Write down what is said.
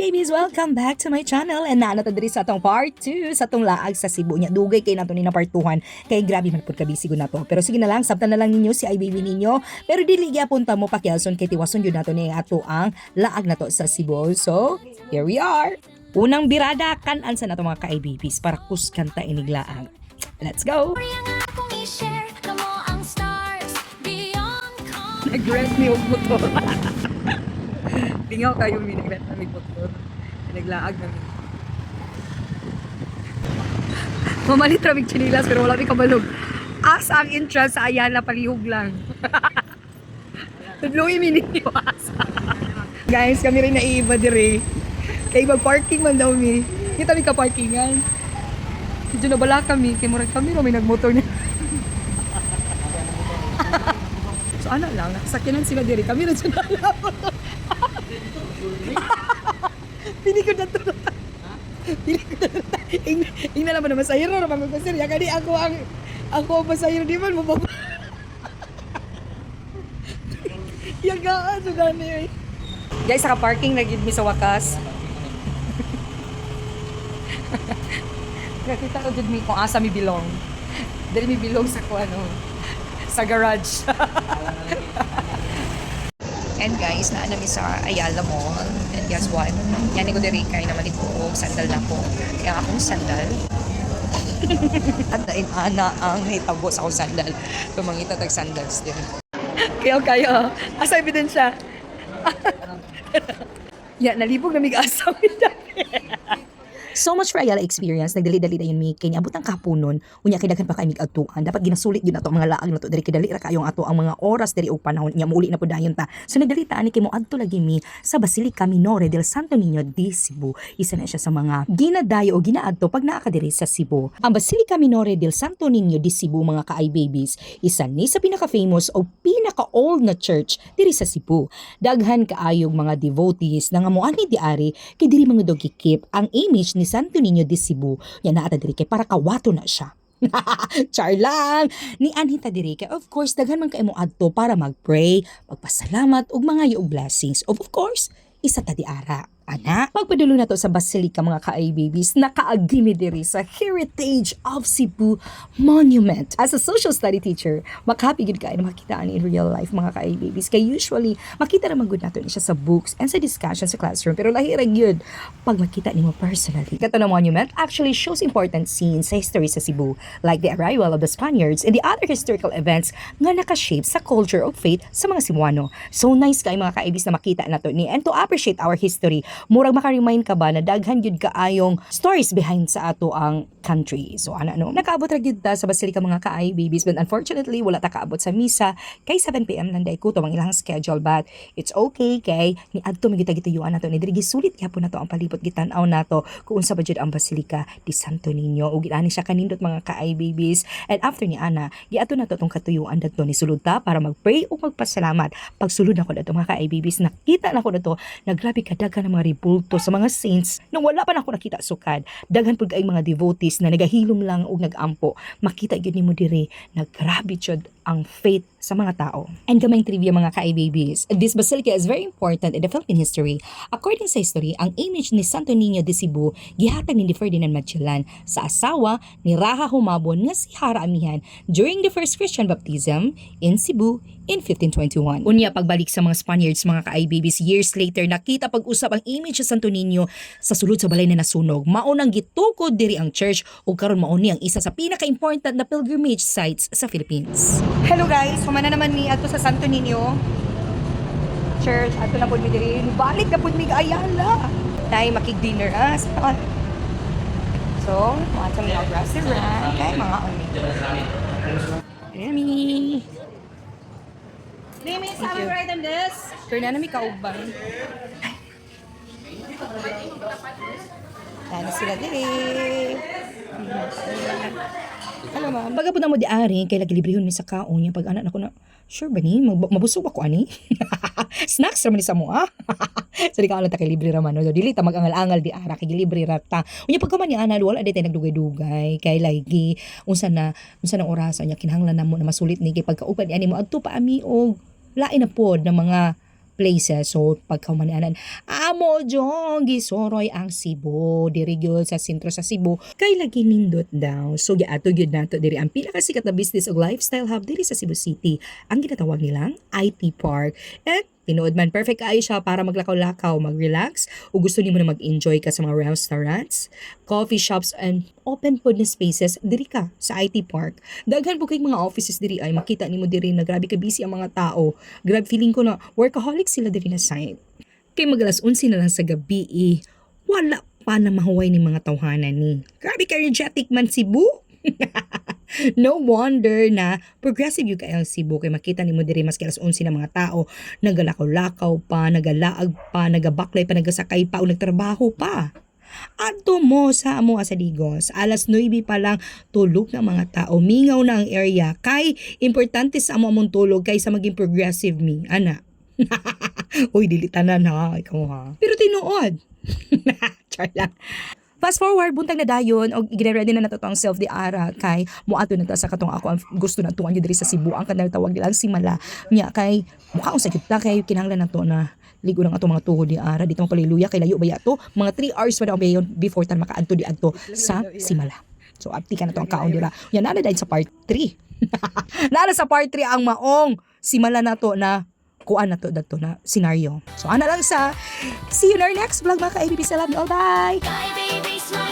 babies, welcome back to my channel. And naano ta diri sa atong part 2 sa atong laag sa Cebu nya. Dugay kay nato ni na part 2 kay grabe man pud kabisi na to. Pero sige na lang, sabtan na lang ninyo si iBaby ninyo. Pero dili gyapon ta mo pakialson kay tiwason jud nato ni ato ang laag nato sa Cebu. So, here we are. Unang birada kan-an sa nato mga ka-iBabies para kuskan ta inig laag. Let's go. Nag-rent ni og motor. Lingaw kayo mi nag-rent na mi motor. Naglaag na mi. Mamalit ra mig chinilas pero wala mi kabalog. As ang entrance sa Ayala palihog lang. Tudloy mi ninyo as. Guys, kami rin naiiba dire. Kay mag-parking man daw mi. Kita mi ka-parkingan. Medyo nabala kami kay murag kami ro may nagmotor niya. So ano lang, sakyanan sila dire. Kami rin sa nalapot. Pili ko na to. Pili ko na to. Ingna naman na masayro na mag-kusir. Kani ako ang masayro di man mo ba? Yagaan so gani. Guys, saka parking na gid mi sa wakas. Nakita ko jud mi kung asa mi bilong. Dili mi bilong sa sa garage. And guys, naanami sa Ayala Mall. And guess what? Yan ko diri kay naman ko sandal na ko. Kaya akong sandal. At ana ang hitabo sa akong sandal. Tumangita tag sandals din. Kayo. Asa ebidensya? Ya, nalibog na mig asaw So much for Ayala experience. Nagdali-dali na yun mi. Kaya abot ang kapunon. Unya kay daghan pa kay mig agtuan. Dapat ginasulit yun ato mga laag na to. Dari kidali ra kayong ato ang mga oras dari og panahon. Nya muuli na po dayon ta. So nagdali ta ani kay mo adto lagi mi sa Basilica Minore del Santo Niño de Cebu. Isa na siya sa mga ginadayo o ginaadto pag naa ka diri sa Cebu. Ang Basilica Minore del Santo Niño de Cebu mga ka-iBabies, isa ni sa pinaka-famous o pinaka-old na church diri sa Cebu. Daghan kaayog mga devotees na nga moani diari kay diri mga dogikip ang image ni Santo Niño de Cebu. Yan na ata diri kay para kawato na siya. Char lang! Ni Anita diri kay of course daghan man kay mo adto para mag-pray, magpasalamat ug mga og blessings. Of course, isa ta di ara. Ana, pagpadulo na to sa Basilica mga ka-iBabies, nakaagimi diri sa Heritage of Cebu Monument. As a social study teacher, makapigid ka na makita ani in real life mga ka-iBabies. Kay usually, makita naman good nato ni siya sa books and sa discussion sa classroom. Pero lahirag yun pag makita nimo personally. Kato na monument actually shows important scenes sa history sa Cebu, like the arrival of the Spaniards and the other historical events nga nakashape sa culture of faith sa mga Cebuano. So nice kay mga ka-iBabies na makita nato ni and to appreciate our history. Murag maka-remind ka ba na daghan gyud kaayong stories behind sa ato ang country. So nakaabot ra gyud ta sa Basilica mga ka-iBabies, but unfortunately wala ta kaabot sa misa kay 7 PM nanday ko to ang ilang schedule, but it's okay kay ni adto magitagituyuan nato ni diri gisulit gyapon nato ang palibot gitan-aw nato kung unsa ba jud ang Basilica di Santo Niño ug ani siya kanindot mga ka-iBabies. And after ni ana giadto nato tong katuyuan dadto ni sulod ta para mag-pray ug magpasalamat. Pagsulod nako dadto mga ka-iBabies, nakita nako dadto nagrabi kadaghan ng mga ribulto sa mga saints nang wala pa na ako nakita sukad. Daghan pud kay mga devotees na nagahilom lang og nagampo. Makita gyud nimo diri nagrabi jud ang faith sa mga tao. And kamay trivia mga ka-iBabies, this basilica is very important in the Philippine history. According sa history, ang image ni Santo Niño de Cebu gihatag ni Ferdinand Magellan sa asawa ni Raja Humabon nga si Hara Amihan during the first Christian baptism in Cebu in 1521. Unya pagbalik sa mga Spaniards mga ka-iBabies, years later nakita pag-usap ang image sa Santo Niño sa sulod sa balay na nasunog. Maunang gitukod diri ang church ug karon mao ni ang isa sa pinaka-important na pilgrimage sites sa Philippines. Hello guys, humana naman mi ato sa Santo Niño Church. Ato na pud mi diri. Balik na pud mi Ayala. Tay makig-dinner So, mga sa mga restaurant kay mga umi. Remy. Name is Sammy right on this. Turn na mi kaubang. Ano sila diri? Hello ma'am. Pagapod na mo di ari kay lagilibrehon mi sa kaon niya pag anak nako na. Sure ba ni mabusog ako ani? Snacks ra man ni sa mo ah. So di ka ta kay libre ra man no. Dili ta magangal-angal di ara kay libre ra ta. Unya pagka man ni ana wala di tay nagdugay-dugay kay lagi unsa na orasan niya kinahanglan namo na masulit ni kay pagkaupad ani mo adto pa ami og lain na pod ng mga places. So pagkamanianan, amo jong gisoroy ang Cebu, diri gyud sa sentro sa Cebu, kay lagi nindot daw. So giato gyud nato diri ang pila ka sikat na business ug lifestyle hub diri sa Cebu City, ang ginatawag nilang IT Park. And tinuod man, perfect kaayo siya para maglakaw-lakaw, mag-relax, o gusto niyo na mag-enjoy ka sa mga restaurants, coffee shops, and open food na spaces, diri ka sa IT Park. Daghan po kayong mga offices diri ay makita nimo diri na grabe ka busy ang mga tao. Grabe feeling ko na workaholic sila diri na site. Kay mag-alas 11 na lang sa gabi wala pa na mahuway ni mga tawhanan ni. Grabe ka energetic man Cebu. No wonder na progressive yung kayang Cebu kay makita nimo diri maski alas 11 na mga tao nagalakaw-lakaw pa, nagalaag pa, nagabaklay pa, nagasakay pa o nagtrabaho pa. Adto mo sa amo sa Digos, alas 9 pa lang tulog na mga tao, mingaw na ang area kay importante sa amo among tulog kaysa maging progressive mi, ana. Uy, dili tanan ha, ikaw ha. Pero tinuod. Char lang. Fast forward, buntag na dayon og gine-ready na nato ang self-diara kay muadto na ta sa katong ako ang gusto na tuwan diri sa Cebu ang kanang tawag nila ang Simala nya kay mukha sa kita kay kinahanglan nato na ligo ng atong mga tuhod di ara dito paliluya kay layo ba yato mga 3 hours pa daw bayon before tan makaadto di adto sa Simala. So abti ka na to ang kaon dira. Yan na dahil sa part 3. Nala sa part 3 ang maong Simala nato na kuan na to dagto na senaryo. So ana lang sa see you in our next vlog mga ka-ABB. Salamat all. Bye! Bye, baby, smile.